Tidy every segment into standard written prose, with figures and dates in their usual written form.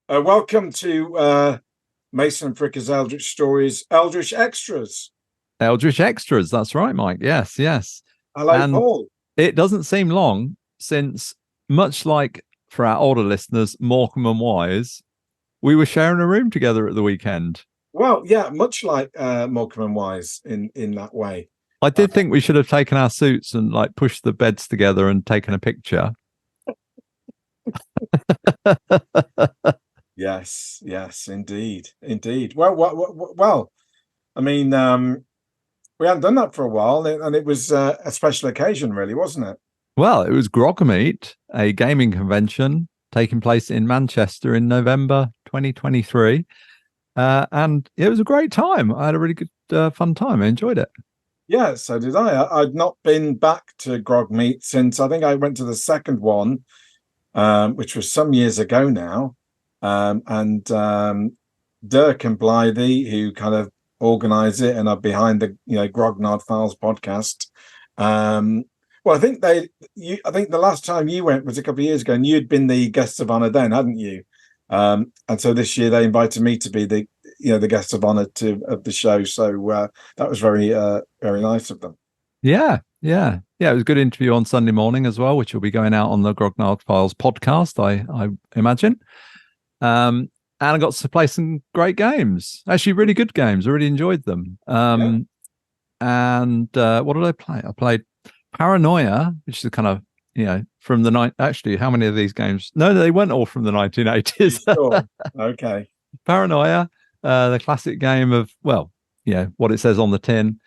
Welcome to Mason and Fricker's Eldritch Stories, Eldritch Extras. Eldritch Extras, that's right, Mike. Yes. Hello, And Paul. it doesn't seem long since, much like for our older listeners, Morecambe and Wise, we were sharing a room together at the weekend. Well, yeah, much like Morecambe and Wise in that way. I did think we should have taken our suits and pushed the beds together and taken a picture. Yes, indeed. Well. I mean, we hadn't done that for a while, and it was a special occasion, really, wasn't it? Well, it was Grogmeet, a gaming convention taking place in Manchester in November 2023. And it was a great time. I had a really good, fun time. I enjoyed it. Yeah, so did I. I'd not been back to Grogmeet since I think I went to the second one, which was some years ago now. And Dirk and Blythe, who kind of organize it and are behind the Grognard Files podcast. Well, I think I think the last time you went was a couple of years ago, and you'd been the guest of honor then, hadn't you? And so this year they invited me to be the guest of honor of the show. So that was very nice of them. Yeah. It was a good interview on Sunday morning as well, which will be going out on the Grognard Files podcast, I imagine. And I got to play some great games, actually really good games. I really enjoyed them. And what did I play? I played Paranoia, which is kind of, from the night. Actually, how many of these games? No, they weren't all from the 1980s. Sure. Okay. Paranoia, the classic game of, what it says on the tin.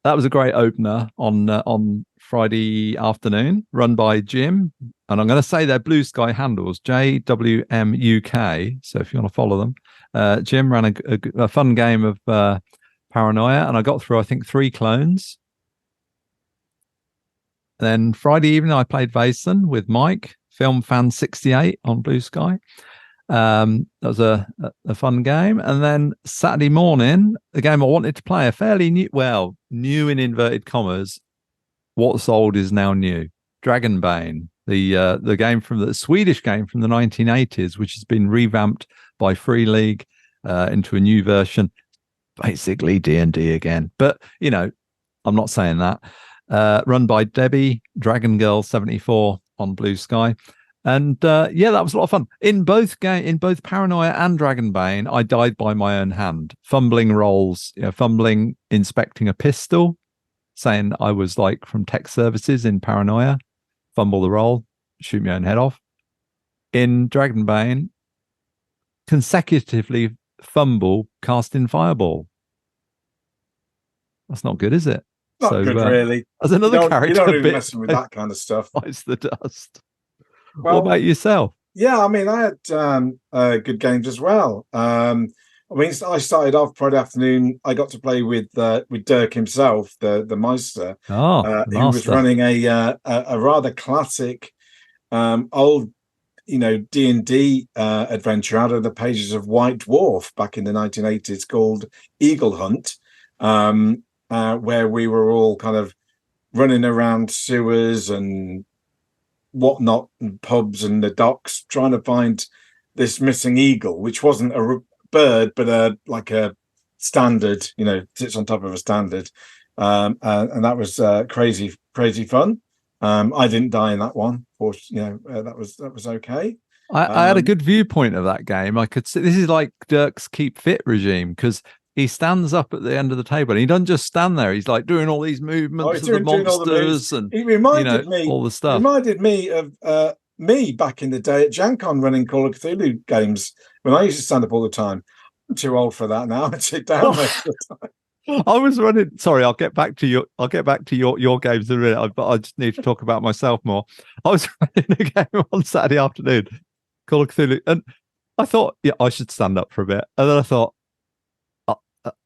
That was a great opener on Friday afternoon, run by Jim. And I'm going to say their Blue Sky handles, JWMUK. So if you want to follow them, Jim ran a fun game of Paranoia, and I got through, I think, 3 clones. Then Friday evening, I played Vason with Mike, Film Fan 68 on Blue Sky. That was a fun game. And then Saturday morning, the game I wanted to play, a fairly new in inverted commas, what's old is now new, Dragonbane, the game from the Swedish game from the 1980s, which has been revamped by Free League into a new version, basically D&D again. But I'm not saying that. Run by Debbie, Dragon Girl 74 on Blue Sky. And that was a lot of fun. In both Paranoia and Dragonbane, I died by my own hand, fumbling rolls, fumbling inspecting a pistol, saying I was from tech services in Paranoia, fumble the roll, shoot my own head off. In Dragonbane, consecutively fumble casting fireball. That's not good, is it? Not good, really. As another character, you don't even messing with that kind of stuff. Bites the dust. Well, what about yourself? Yeah, I mean, I had good games as well. I mean, I started off Friday afternoon. I got to play with Dirk himself, the Meister, who was running a rather classic old, D&D adventure out of the pages of White Dwarf back in the 1980s called Eagle Hunt, where we were all kind of running around sewers and whatnot and pubs and the docks trying to find this missing eagle, which wasn't a bird but a standard, sits on top of a standard, and that was crazy fun. I didn't die in that one, or that was okay. I had a good viewpoint of that game. I could see this is like Dirk's keep fit regime, because he stands up at the end of the table and he doesn't just stand there. He's doing all these movements of the monsters and he reminded me all the stuff. Reminded me of me back in the day at GenCon running Call of Cthulhu games when I used to stand up all the time. I'm too old for that now. I sit down most of the time. I was running. Sorry, I'll get back to your games in a minute. But I just need to talk about myself more. I was running a game on Saturday afternoon, Call of Cthulhu, and I thought, I should stand up for a bit, and then I thought,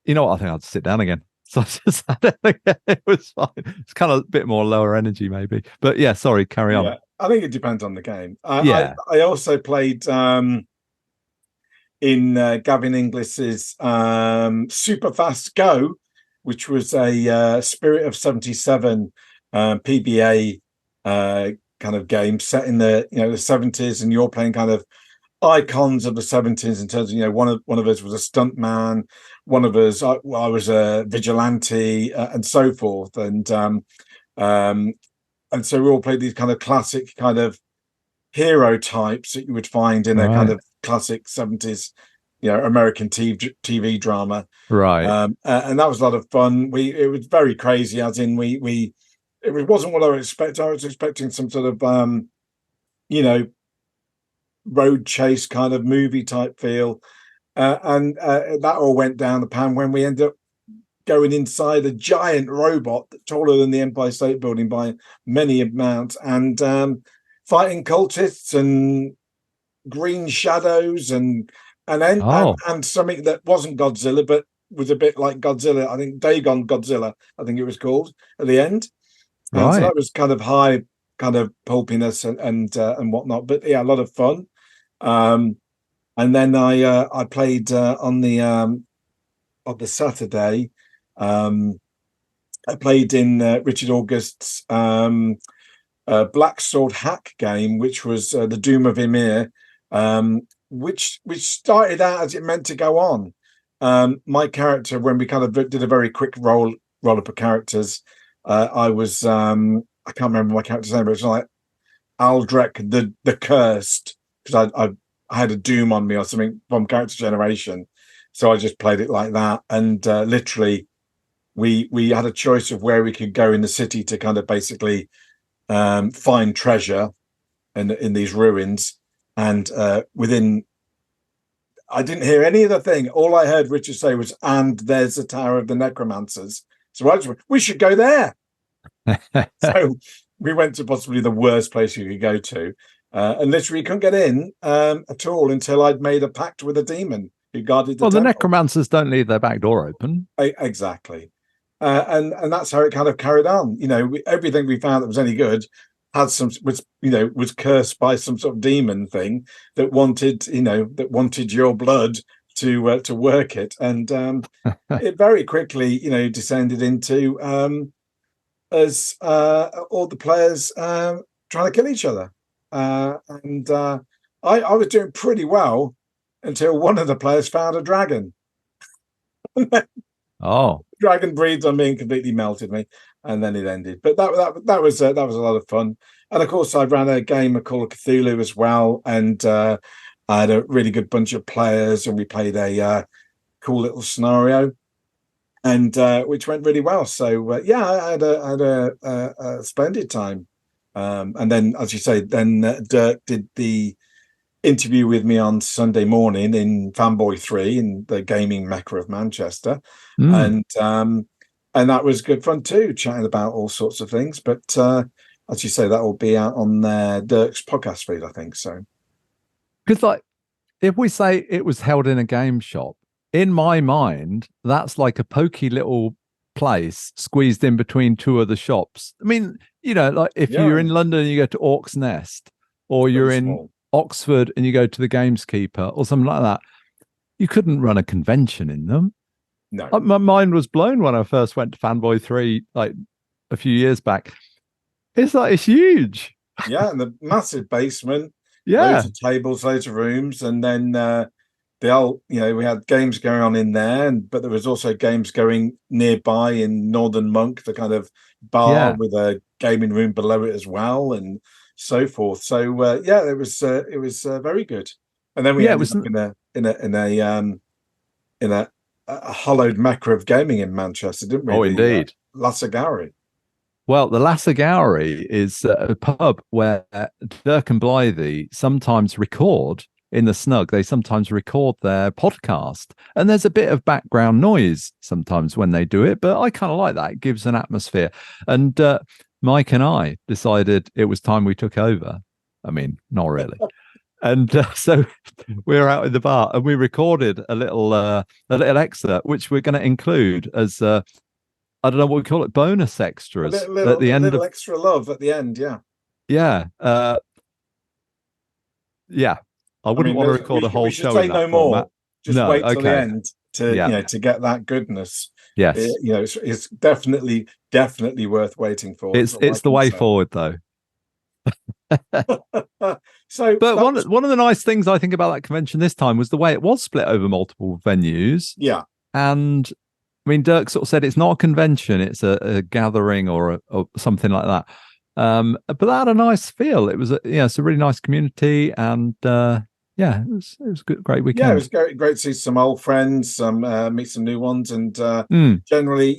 you know what? I think I'll sit down again. So I just sat down again. It was fine. It's kind of a bit more lower energy, maybe. But yeah, sorry, carry on. I think it depends on the game. I also played in Gavin Inglis's Super Fast Go, which was a Spirit of 77 PBA kind of game set in the the 70s, and you're playing kind of icons of the 70s in terms of, one of us was a stunt man, one of us I was a vigilante, and so forth, and so we all played these kind of classic kind of hero types that you would find in a kind of classic 70s American TV drama, right? And that was a lot of fun. It was very crazy, as in it wasn't what I was expecting. I was expecting some sort of road chase kind of movie type feel, and that all went down the pan when we ended up going inside a giant robot taller than the Empire State Building by many amounts, and fighting cultists and green shadows and something that wasn't Godzilla but was a bit like Godzilla. I think Dagon Godzilla, I think it was called at the end. And so that was kind of high kind of pulpiness and whatnot. But yeah, a lot of fun. And then I played on the Saturday. I played in Richard August's Black Sword hack game, which was the Doom of Ymir, which started out as it meant to go on. My character, when we kind of did a very quick roll up of characters, I was I can't remember my character's name, but it was like Aldrek the Cursed, because I had a doom on me or something from character generation, so I just played it like that. And literally, we had a choice of where we could go in the city to kind of basically find treasure in these ruins, and I didn't hear any of the thing. All I heard Richard say was, "And there's the Tower of the Necromancers." So I just went, "We should go there." So we went to possibly the worst place you could go to, and literally couldn't get in at all until I'd made a pact with a demon who guarded the temple. The necromancers don't leave their back door open. Exactly. And that's how it kind of carried on. Everything we found that was any good was cursed by some sort of demon thing that wanted your blood to work it, and it very quickly descended into as all the players trying to kill each other, and I was doing pretty well until one of the players found a dragon. Dragon breathed on me and completely melted me, and then it ended. But that was a lot of fun. And of course, I ran a game of Call of Cthulhu as well, and I had a really good bunch of players, and we played a cool little scenario, and which went really well. So yeah, I had a splendid time. And then, as you say, Dirk did the interview with me on Sunday morning in Fanboy 3 in the gaming mecca of Manchester, and that was good fun too, chatting about all sorts of things. But as you say, that will be out on Dirk's podcast feed, I think. So, because if we say it was held in a game shop, in my mind, that's like a pokey little place squeezed in between two of the shops. I mean, like if you're in London and you go to Orc's Nest, or you're in Oxford and you go to the Gameskeeper or something like that, you couldn't run a convention in them. No, my mind was blown when I first went to Fanboy 3 like a few years back. It's huge. Yeah, and the massive basement, loads of tables, loads of rooms, and then we had games going on in there, but there was also games going nearby in Northern Monk, the kind of bar with a gaming room below it as well, and so forth. So it was very good. And then we ended up in a hollowed mecca of gaming in Manchester, didn't we? Oh, indeed. Lasagari. Well, the Lasagari is a pub where Dirk and Blythe sometimes record in the snug. They sometimes record their podcast, and there's a bit of background noise sometimes when they do it, but I kind of like that. It gives an atmosphere. And Mike and I decided it was time we took over. I mean, not really. And so we were out in the bar and we recorded a little excerpt, which we're going to include as I don't know what we call it, bonus extras at the end. A little extra love at the end, yeah. Yeah. Yeah. I wouldn't want to record a whole show in that no more. Format. Just wait till the end to get that goodness. Yes. It's definitely worth waiting for. It's the way forward, though. So, but one of the nice things I think about that convention this time was the way it was split over multiple venues. Yeah. And I mean, Dirk sort of said it's not a convention; it's a gathering or something like that. But that had a nice feel. It was it's a really nice community, and it was a great weekend. Yeah, it was great to see some old friends, meet some new ones, and generally,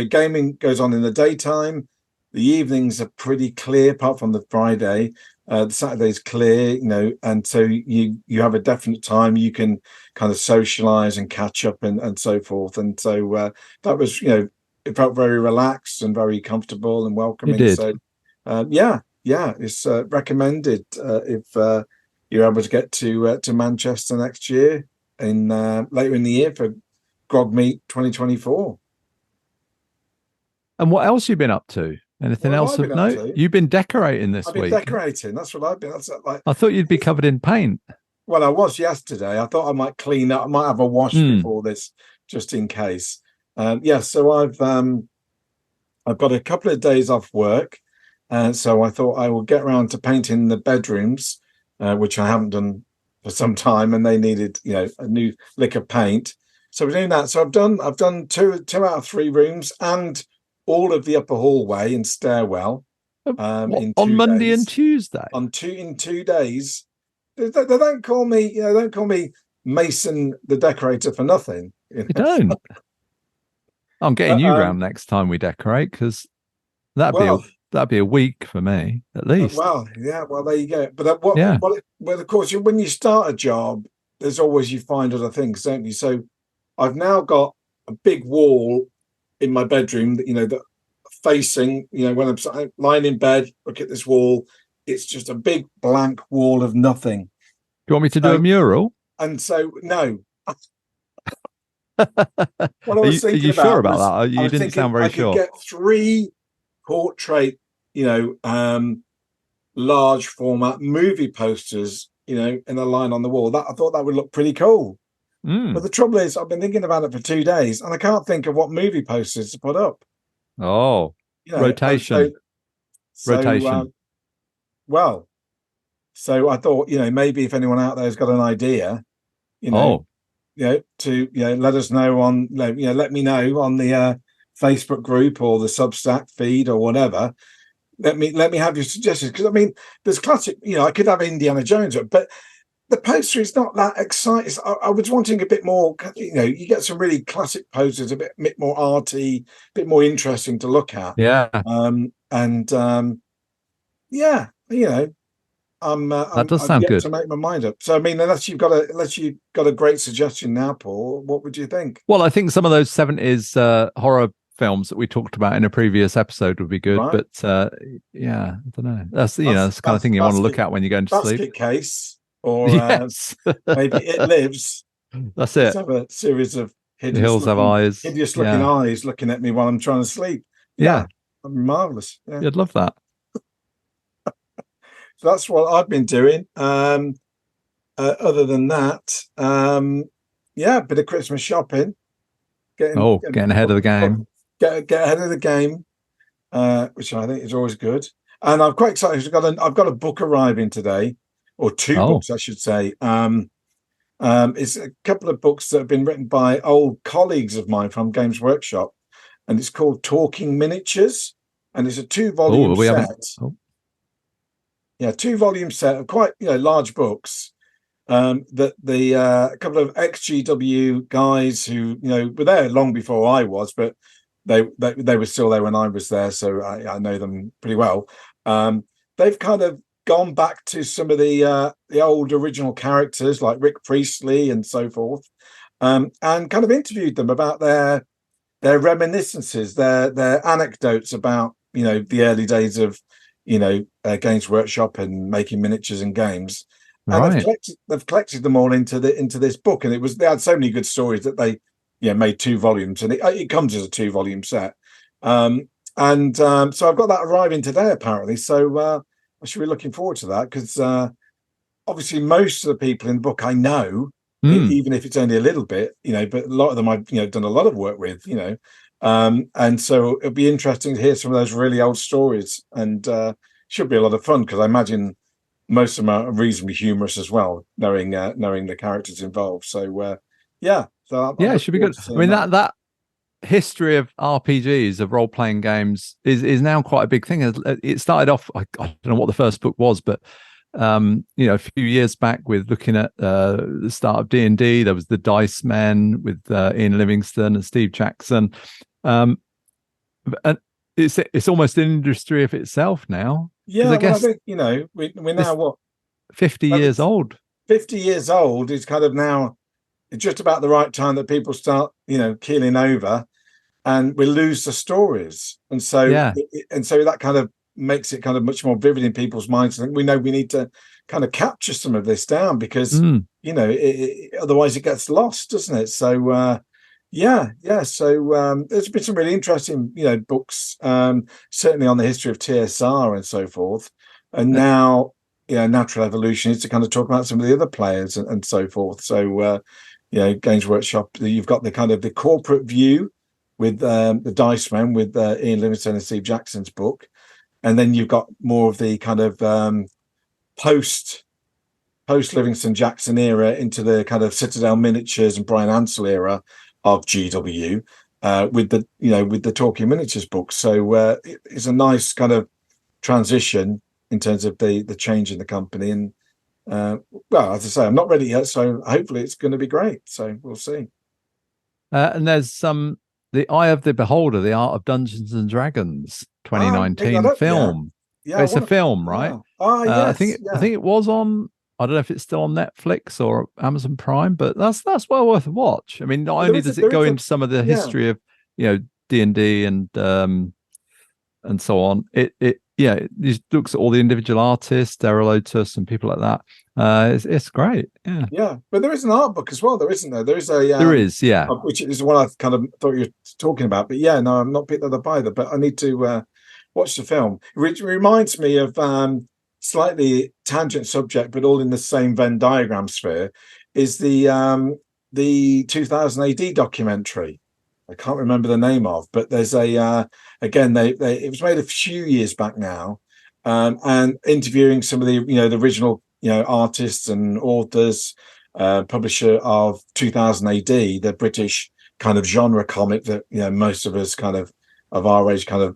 gaming goes on in the daytime. The evenings are pretty clear, apart from the Friday. The Saturday's clear, and so you have a definite time you can kind of socialize and catch up and so forth. And so that was, it felt very relaxed and very comfortable and welcoming. It did. So it's recommended if you're able to get to Manchester next year later in the year for Grog Meet 2024. And what else have you been up to? Anything else of note? You've been decorating this week. I've been decorating. That's what I've been. I thought you'd be covered in paint. Well, I was yesterday. I thought I might clean up. I might have a wash before this, just in case. So I've got a couple of days off work, and so I thought I will get around to painting the bedrooms, which I haven't done for some time, and they needed, a new lick of paint. So we're doing that. So I've done two out of 3 rooms and all of the upper hallway and stairwell. On Monday and Tuesday. In 2 days. They don't call me Mason the decorator for nothing. You don't. I'm getting you round next time we decorate, because that'd be a week for me at least. Well, there you go. But of course, when you start a job, there's always, you find other things, don't you? So I've now got a big wall in my bedroom that facing, when I'm lying in bed, look at this wall. It's just a big blank wall of nothing. Do you want me to do a mural? And so, no. Are you sure about that? You didn't sound very sure. I could get 3 portrait, large format movie posters, in a line on the wall. I thought that would look pretty cool. But the trouble is, I've been thinking about it for 2 days, and I can't think of what movie posters to put up. Oh, rotation. Rotation. So I thought, maybe if anyone out there has got an idea, to let us know on, let me know on the Facebook group or the Substack feed or whatever. Let me have your suggestions, because I mean, there's classic. I could have Indiana Jones, but the poster is not that exciting. I was wanting a bit more. You get some really classic posters, a bit more arty, a bit more interesting to look at. Yeah. That does sound good. To make my mind up. So I mean, unless you've got a great suggestion now, Paul, what would you think? Well, I think some of those 70s horror films that we talked about in a previous episode would be good, right. But I don't know. That's that's the kind of thing you want to look at when you're going to sleep. Basket Case, or yes. Maybe It Lives. That's it. Let's have a series of hideous looking eyes looking at me while I'm trying to sleep. Yeah. Marvelous. Yeah. You'd love that. So that's what I've been doing. Other than that, a bit of Christmas shopping. Getting ahead of the game. Get ahead of the game, which I think is always good. And I'm quite excited. I've got a book arriving today, or 2 books, I should say. It's a couple of books that have been written by old colleagues of mine from Games Workshop, and it's called Talking Miniatures, and it's a 2-volume set. 2-volume set of quite large books. That a couple of ex-GW guys who were there long before I was, but they were still there when I was there, so I know them pretty well. They've kind of gone back to some of the old original characters like Rick Priestley and so forth, and kind of interviewed them about their reminiscences, their anecdotes about the early days of Games Workshop and making miniatures and games. And they've collected them all into this book, and they had so many good stories that they made 2 volumes, and it comes as a 2-volume set. So I've got that arriving today apparently. So I should be looking forward to that, because obviously most of the people in the book I know, even if it's only a little bit, but a lot of them I've done a lot of work with, and so it'll be interesting to hear some of those really old stories and should be a lot of fun, because I imagine most of them are reasonably humorous as well, knowing the characters involved. So yeah, so it should be good. I mean, that history of RPGs, of role-playing games, is now quite a big thing. It started off, I don't know what the first book was, but a few years back, with looking at the start of D&D, there was the Dice Men with Ian Livingstone and Steve Jackson, and it's almost an industry of itself now. Yeah, I guess, I think, we're now what, 50 years old. 50 years old is kind of now just about the right time that people start, keeling over, and we lose the stories, and so that kind of makes it kind of much more vivid in people's minds. I think we know we need to kind of capture some of this down, because otherwise it gets lost, doesn't it? So so there's been some really interesting books, certainly on the history of TSR and so forth, and now Natural Evolution is to kind of talk about some of the other players and so forth. So Games Workshop, you've got the kind of the corporate view with the Dice Men, with Ian Livingstone and Steve Jackson's book, and then you've got more of the kind of post Livingston Jackson era into the kind of Citadel Miniatures and Brian Ansell era of GW, with the Talking Miniatures book. So it's a nice kind of transition in terms of the change in the company. And well, as I say, I'm not ready yet, so hopefully it's going to be great. So we'll see. And there's the Eye of the Beholder, The Art of Dungeons and Dragons 2019 film. Yeah, it's a film, right? Oh, yes. I think it was on, I don't know if it's still on Netflix or Amazon Prime, but that's well worth a watch. I mean, not only does it go into some of the history of D&D and so on, it looks at all the individual artists, Daryl Otis and people like that. It's great. Yeah, but there is an art book as well, there isn't there? There is there is, which is what I kind of thought you were talking about. But yeah, no, I'm not picked that up either. But I need to watch the film. It reminds me of slightly tangent subject, but all in the same Venn diagram sphere, is the 2000 AD documentary. I can't remember the name of, but there's again, it was made a few years back now, and interviewing some of the the original artists and authors, publisher of 2000 AD, the British kind of genre comic that most of us kind of our age kind of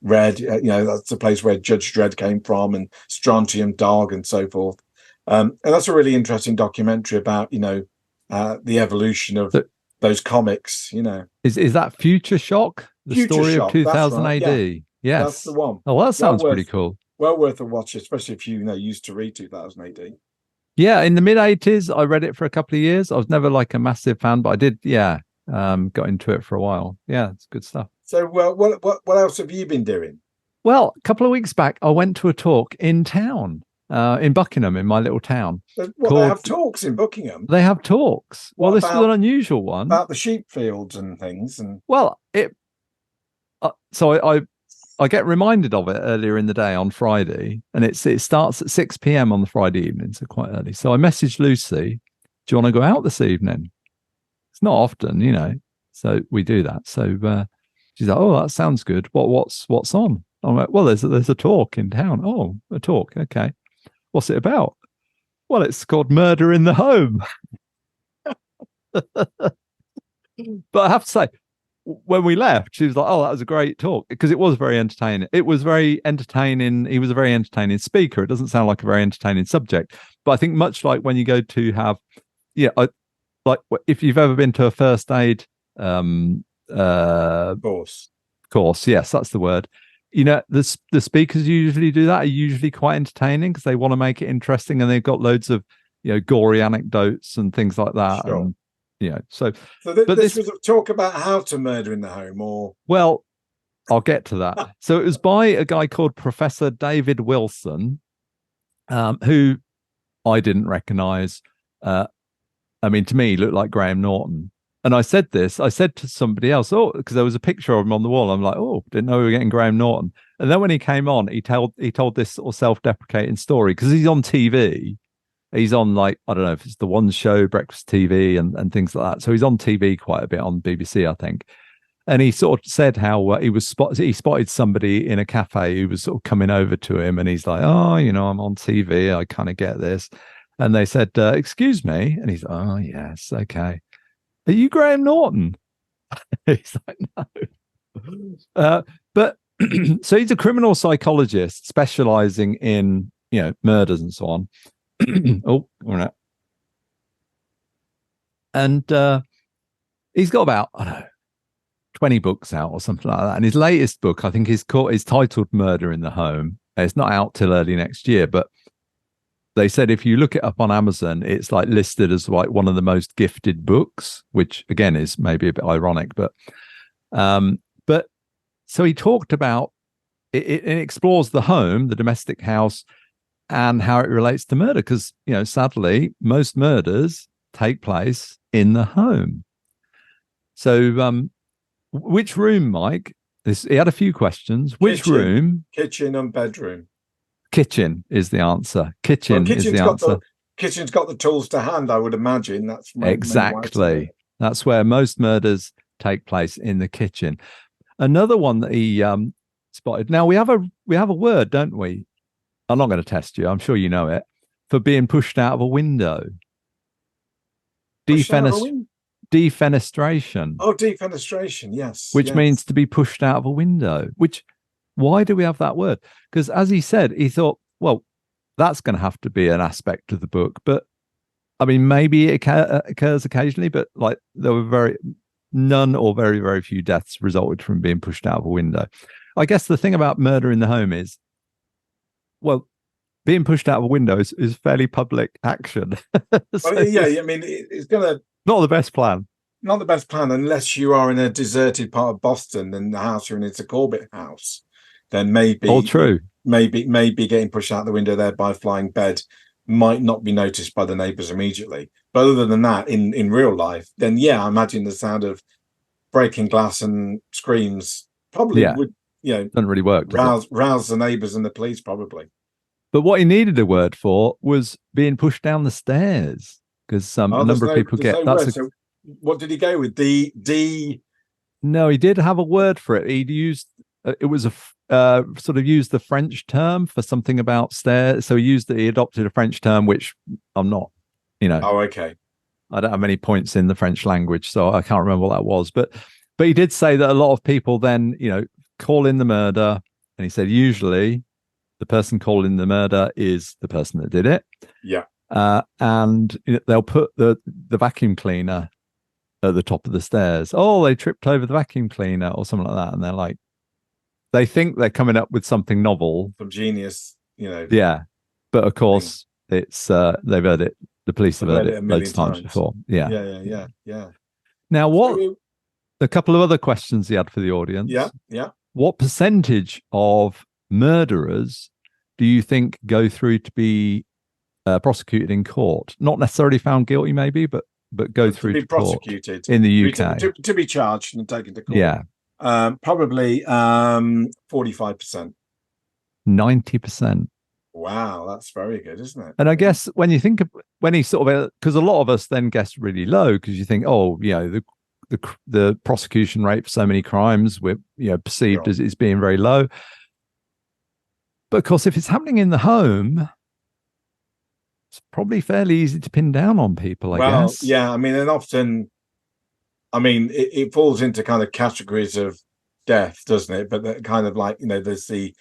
read. That's the place where Judge Dredd came from, and Strontium Dog and so forth. And that's a really interesting documentary about the evolution of those comics. Is that Future Shock? The Future story Shock, of 2000 right, AD. yeah. Yes, that's the one. Oh, well, that sounds pretty cool. Well worth a watch, especially if you used to read 2000 AD. Yeah, in the mid 80s, I read it for a couple of years. I was never like a massive fan, but I did. Got into it for a while. Yeah, it's good stuff. So, what else have you been doing? Well, a couple of weeks back, I went to a talk in town, in Buckingham, in my little town. They have talks in Buckingham? They have talks. Well, this was an unusual one. About the sheep fields and things. Well, so I get reminded of it earlier in the day on Friday, and it starts at 6 p.m. on the Friday evening, so quite early. So I messaged Lucy, do you want to go out this evening? It's not often, so we do that. So she's like, oh, that sounds good. What's on? I'm like, well, there's a talk in town. Oh, a talk. Okay. What's it about? Well, it's called Murder in the Home. But I have to say, when we left, she was like, oh, that was a great talk, because it was very entertaining. It was very entertaining. He was a very entertaining speaker. It doesn't sound like a very entertaining subject, but I think much like when you go to have, like if you've ever been to a first aid course, yes, that's the word. The speakers usually do that, are usually quite entertaining, because they want to make it interesting, and they've got loads of gory anecdotes and things like that. Sure. And so this was a talk about how to murder in the home, or well, I'll get to that. So it was by a guy called Professor David Wilson, who I didn't recognize. I mean, to me, he looked like Graham Norton. And I said to somebody else, because there was a picture of him on the wall. I'm like, didn't know we were getting Graham Norton. And then when he came on, he told this sort of self-deprecating story, because he's on TV. He's on, like, I don't know if it's the One Show, Breakfast TV, and things like that. So he's on TV quite a bit on BBC, I think. And he sort of said how he spotted somebody in a cafe who was sort of coming over to him, and he's like, "Oh, I'm on TV. I kind of get this." And they said, "Excuse me," and he's like, "Oh, yes, okay. Are you Graham Norton?" He's like, "No." But so he's a criminal psychologist specializing in murders and so on. Oh, all right. And he's got about, I don't know, 20 books out or something like that. And his latest book, I think, is titled Murder in the Home. It's not out till early next year, but they said if you look it up on Amazon, it's like listed as like one of the most gifted books, which again is maybe a bit ironic, but so he talked about it explores the home, the domestic house, and how it relates to murder, because sadly most murders take place in the home. So which room, Mike? He had a few questions. Which room? Kitchen and bedroom. Kitchen is the answer. Kitchen's is the answer. Kitchen's got the tools to hand, I would imagine. That's exactly. That's where most murders take place, in the kitchen. Another one that he spotted. Now we have a word, don't we? I'm not going to test you. I'm sure you know it. For being pushed out of a window. Defenestration. Oh, defenestration. Yes. Which means to be pushed out of a window. Why do we have that word? Because as he said, he thought, well, that's going to have to be an aspect of the book. But I mean, maybe it occurs occasionally, but like there were none or very, very few deaths resulted from being pushed out of a window. I guess the thing about murder in the home is, well, being pushed out of a window is fairly public action. So yeah, I mean, it's going to... Not the best plan. Not the best plan unless you are in a deserted part of Boston and the house you're in is a Corbett house. Then maybe... All true. Maybe getting pushed out the window there by flying bed might not be noticed by the neighbours immediately. But other than that, in real life, then yeah, I imagine the sound of breaking glass and screams probably would, doesn't really work. Rouse the neighbours and the police probably. But what he needed a word for was being pushed down the stairs, because a number of people get. So what did he go with? No, he did have a word for it. He'd used it was a sort of used the French term for something about stairs. So he adopted a French term, which I'm not, Oh, okay. I don't have many points in the French language, so I can't remember what that was. But he did say that a lot of people then, call in the murder, and he said usually the person calling the murder is the person that did it. Yeah. And they'll put the vacuum cleaner at the top of the stairs. Oh, they tripped over the vacuum cleaner or something like that. And they're like, they think they're coming up with something novel. Some genius, Yeah. But of course, it's they've heard it. The police have heard it loads of times before. Yeah. Yeah. Now, a couple of other questions he had for the audience. Yeah. What percentage of murderers do you think go through to be prosecuted in court? Not necessarily found guilty, maybe, but go through to be prosecuted in the UK to be charged and taken to court. Yeah, probably 45%, 90%. Wow, that's very good, isn't it? And I guess when he sort of, because a lot of us then guess really low, because you think, oh, the prosecution rate for so many crimes we're perceived as being very low. But of course, if it's happening in the home, it's probably fairly easy to pin down on people, I guess. Yeah, I mean, and often, it falls into kind of categories of death, doesn't it? But kind of like, there's the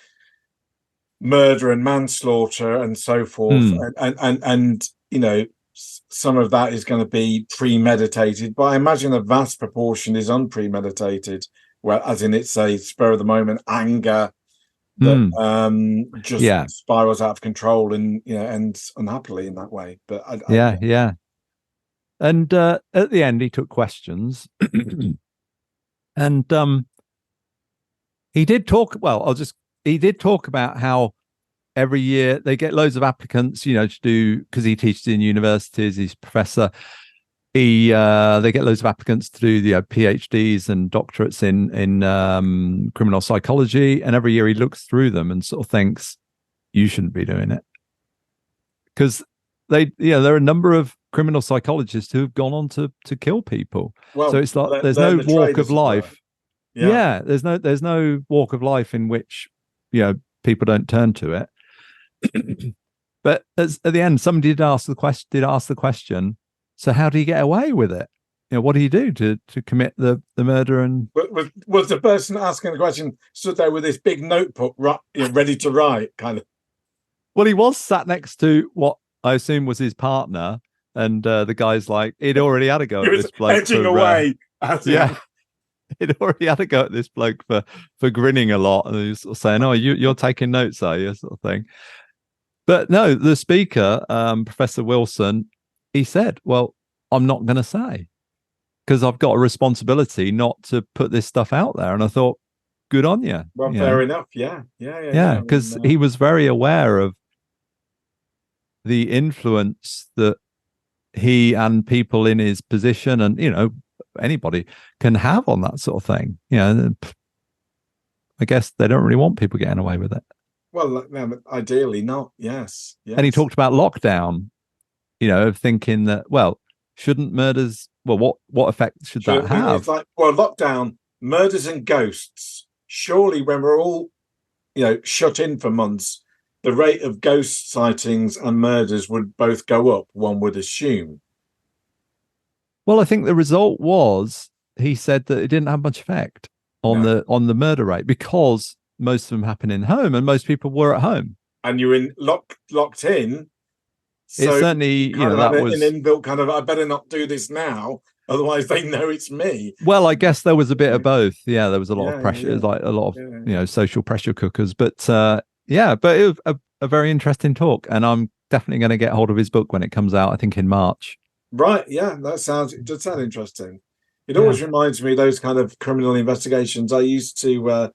murder and manslaughter and so forth. And some of that is going to be premeditated, but I imagine a vast proportion is unpremeditated, well, as in it's a spur of the moment anger that just spirals out of control and ends unhappily in that way. But yeah. And at the end, he took questions, and he did talk. Well, he did talk about how every year they get loads of applicants, to do, because he teaches in universities, he's a professor. They get loads of applicants to do the PhDs and doctorates in criminal psychology, and every year he looks through them and sort of thinks, you shouldn't be doing it, because there are a number of criminal psychologists who have gone on to kill people. Well, so it's like there's no walk of life. Yeah, there's no walk of life in which people don't turn to it. But at the end, somebody did ask the question. So how do you get away with it? What do you do to commit the murder? And was the person asking the question stood there with this big notebook, ready to write, kind of? Well, he was sat next to what I assume was his partner, and the guy's like, he'd already had a go at this bloke. Edging away. Yeah. He'd already had a go at this bloke for grinning a lot, and he was sort of saying, "Oh, you're taking notes, are you?" sort of thing. But no, the speaker, Professor Wilson, he said, "Well, I'm not going to say because I've got a responsibility not to put this stuff out there." And I thought, good on you. Well, fair enough. Yeah. Because he was very aware of the influence that he and people in his position and anybody can have on that sort of thing. I guess they don't really want people getting away with it. Well, no, ideally not. Yes. And he talked about lockdown, of thinking that, well, shouldn't murders, well, what effect should that have? It's like, well, lockdown, murders and ghosts. Surely when we're all, shut in for months, the rate of ghost sightings and murders would both go up, one would assume. Well, I think the result was he said that it didn't have much effect on the murder rate because most of them happen in home and most people were at home. And you're locked in. So it certainly, that was an inbuilt kind of, I better not do this now, otherwise they know it's me. Well, I guess there was a bit of both. Yeah, there was a lot of pressure, like a lot of social pressure cookers. But but it was a very interesting talk, and I'm definitely going to get hold of his book when it comes out. I think in March. Right, yeah, it does sound interesting. It always reminds me of those kind of criminal investigations. I used to,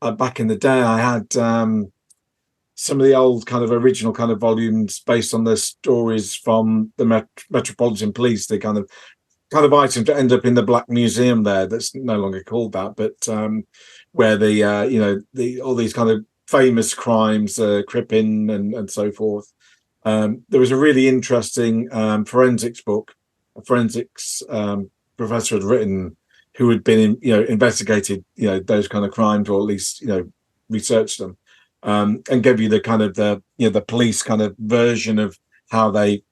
back in the day, I had some of the old kind of original kind of volumes based on the stories from the Metropolitan Police, the kind of items that end up in the Black Museum there. That's no longer called that, but where all these kind of famous crimes, Crippen and so forth. There was a really interesting forensics book, a forensics professor had written, who had been investigated those kind of crimes, or at least researched them, and gave you the kind of the police kind of version of how they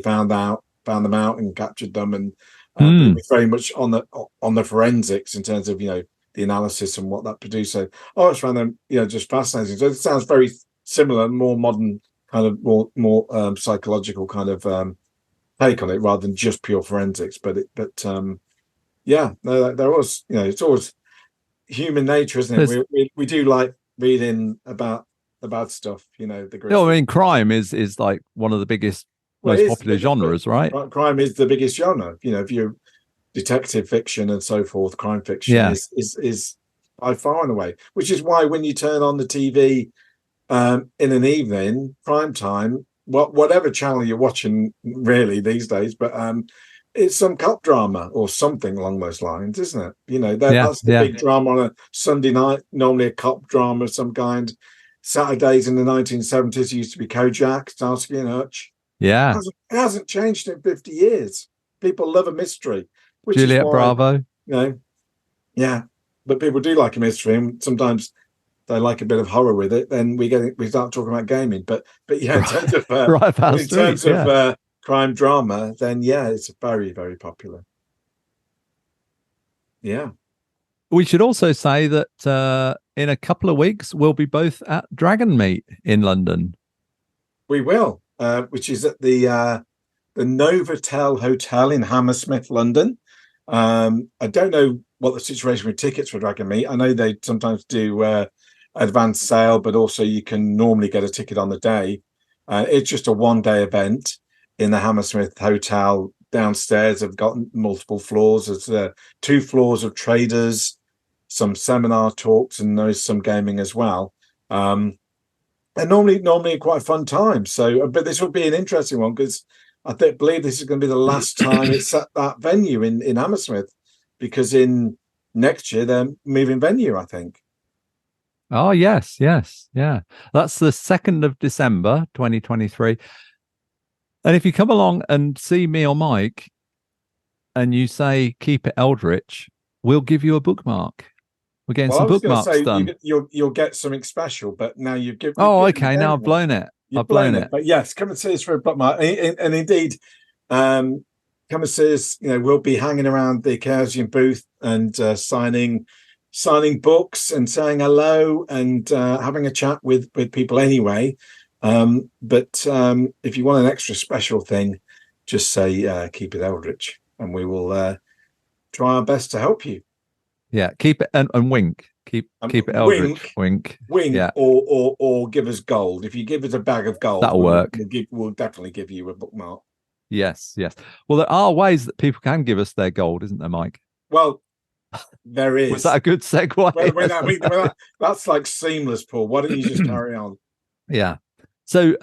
found them out and captured them, and it was very much on the forensics in terms of the analysis and what that produced. So I always found them just fascinating. So it sounds very similar, more modern, kind of more psychological kind of take on it rather than just pure forensics. But there was it's always human nature, isn't it? We do like reading about stuff. I mean, crime is like one of the biggest, most popular genres, right? Crime is the biggest genre. If you're detective fiction and so forth, crime fiction is by far and away. Which is why when you turn on the TV in an evening, prime time, whatever channel you're watching really these days, but it's some cop drama or something along those lines, isn't it? That's the big drama on a Sunday night, normally a cop drama of some kind. Saturdays in the 1970s used to be Kojak, Starsky and Hutch. Yeah. It hasn't changed in 50 years. People love a mystery. Juliet Bravo. Yeah. But people do like a mystery, and sometimes they like a bit of horror with it. Then we start talking about gaming. But in terms of crime drama, then it's very, very popular. Yeah. We should also say that in a couple of weeks we'll be both at Dragon Meet in London. We will, which is at the Novotel Hotel in Hammersmith, London. I don't know what the situation with tickets for Dragon Meet. I know they sometimes do advanced sale, but also you can normally get a ticket on the day. It's just a one-day event in the Hammersmith Hotel. Downstairs have got multiple floors. There's 2 floors of traders, some seminar talks, and there's some gaming as well. And normally quite a fun time. So, but this will be an interesting one because I believe this is going to be the last time it's at that venue in Hammersmith, because in next year they're moving venue, I think. Oh, yes. Yeah. That's the 2nd of December, 2023. And if you come along and see me or Mike and you say, keep it Eldritch, we'll give you a bookmark. We're getting some bookmarks done. You'll get something special, but now you've given. Okay. Now I've blown it. I've blown it. But yes, come and see us for a bookmark. And indeed, come and see us. We'll be hanging around the Chaosium booth and signing books and saying hello and having a chat with people anyway. But if you want an extra special thing, just say keep it Eldritch, and we will try our best to help you. Yeah, keep it and wink. Keep it Eldritch. Wink. Yeah. Or give us gold. If you give us a bag of gold, that'll work. We'll definitely give you a bookmark. Yes. Well, there are ways that people can give us their gold, isn't there, Mike? Well, there is. Was that a good segue? That's like seamless, Paul. Why don't you just carry on? Yeah. So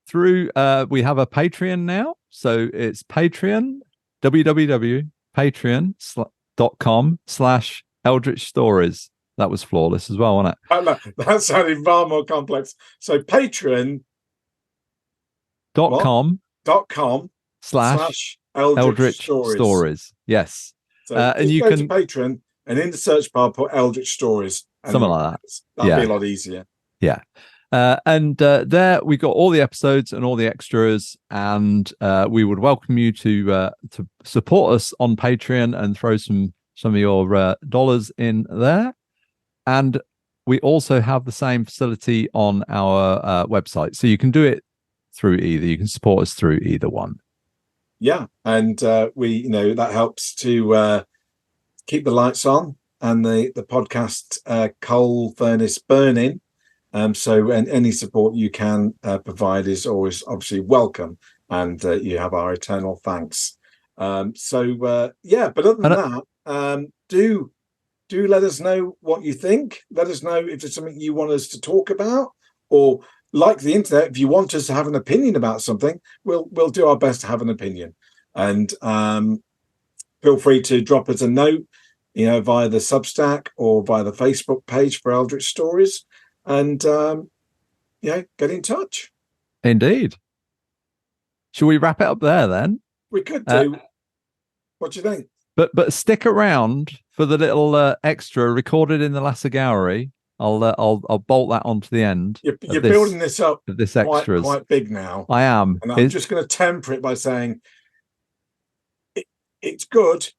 through we have a Patreon now. So it's Patreon, www.patreon.com/Eldritch Stories. That was flawless as well, wasn't it? That sounded far more complex. So patreon.com/Eldritch Stories. Yes. So and you can Patreon and in the search bar put Eldritch Stories. Something like that. That'd be a lot easier. Yeah. And there we got all the episodes and all the extras, and we would welcome you to support us on Patreon and throw some of your dollars in there. And we also have the same facility on our website, so you can do it through either. You can support us through either one. Yeah, and we that helps to keep the lights on and the podcast coal furnace burning. So any support you can provide is always obviously welcome, and you have our eternal thanks. But other than that, do let us know what you think. Let us know if there's something you want us to talk about, or like the internet, if you want us to have an opinion about something, we'll do our best to have an opinion. And feel free to drop us a note, via the Substack or via the Facebook page for Eldritch Stories. And get in touch. Indeed. Should we wrap it up there then? We could do. What do you think? But stick around for the little extra recorded in the Lasser Gallery. I'll bolt that onto the end. You're building this up. This extras quite big now. I am. And I'm just going to temper it by saying it's good,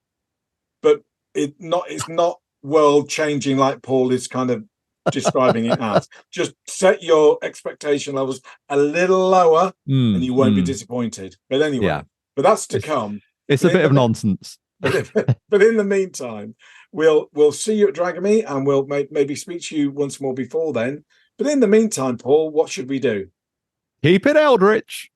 but it's not world changing like Paul is kind of describing it as. Just set your expectation levels a little lower and you won't be disappointed. But anyway, but that's to come. It's a bit of nonsense. But in the meantime, we'll see you at Dragamy, and we'll maybe speak to you once more before then. But in the meantime, Paul, what should we do? Keep it Eldritch.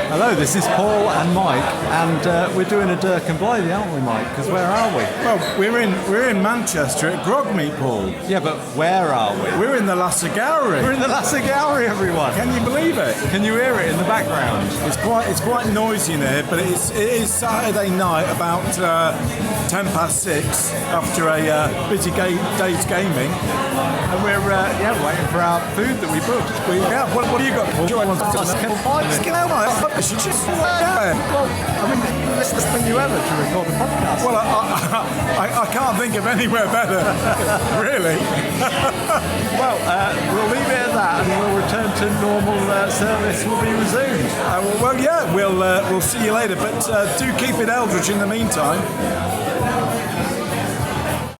Hello, this is Paul and Mike, and we're doing a Dirk and Blythe, aren't we, Mike? Because where are we? Well, we're in Manchester at Grogmeet, Paul. Yeah, but where are we? We're in the Lasser Gallery. We're in the Lasser Gallery, everyone. Can you believe it? Can you hear it in the background? It's quite noisy in here, but it is Saturday night, about 6:10 after a busy day's gaming, and we're waiting for our food that we booked. What do you got, Paul? It's the thing you ever to record a podcast. Well, I can't think of anywhere better, really. Well, we'll leave it at that, and we'll return to normal service. Will be resumed. We'll see you later, but do keep it Eldritch in the meantime.